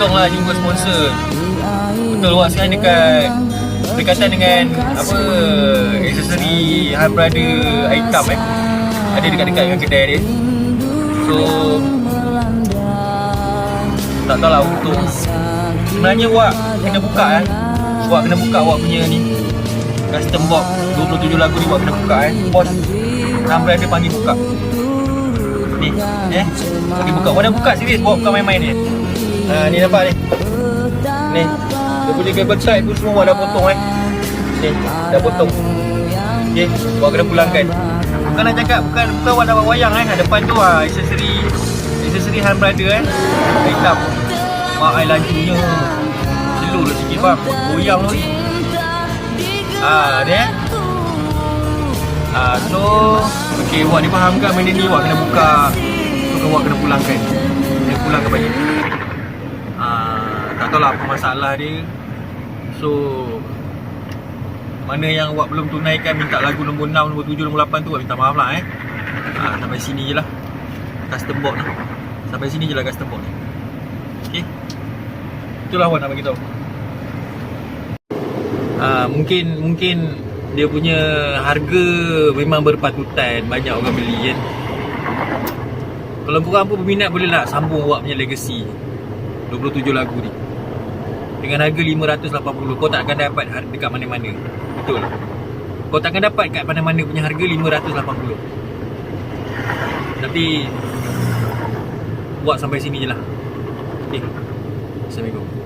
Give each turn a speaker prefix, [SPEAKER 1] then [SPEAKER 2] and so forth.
[SPEAKER 1] tolonglah jumpa sponsor. Betul awak sekarang dekat berdekatan dengan apa, aksesori Han Brother Aikam ada dekat-dekat dengan kedai dia. So tak tahulah untuk sebenarnya awak kena buka awak kena buka awak punya ni custom box 27 lagu ni awak kena buka bos Han Brother panggil buka ni panggil buka. Awak dah buka serius, awak bukan main-main ni. Ni nampak ni dia punya cable tie pun semua awak dah potong ni dah potong. Okay, awak kena pulangkan. Bukan nak cakap bukan awak dah buat wayang depan tu aksesori Han Brother hitam. Mak ai lajunya slow lah sikit bang, goyang tu ni. Ni so okay, awak difahamkan benda ni, awak kena buka. So awak kena pulangkan, kena pulangkan balik. Tak tahulah apa masalah dia. So mana yang awak belum tunaikan, minta lagu nombor 6, nombor 7, nombor 8 tu, awak minta maaf lah sampai sini je lah custom box ni. Sampai sini je lah custom box ni. Okay, itulah awak nak bagi tahu. Mungkin dia punya harga memang berpatutan, banyak orang beli kan. Kalau korang pun berminat, boleh lah sambung awak punya legacy 27 lagu ni dengan harga 580. Kau tak akan dapat dekat mana-mana. Betul, kau tak akan dapat kat mana-mana punya harga 580. Tapi buat sampai sini je lah. Okay, Assalamualaikum.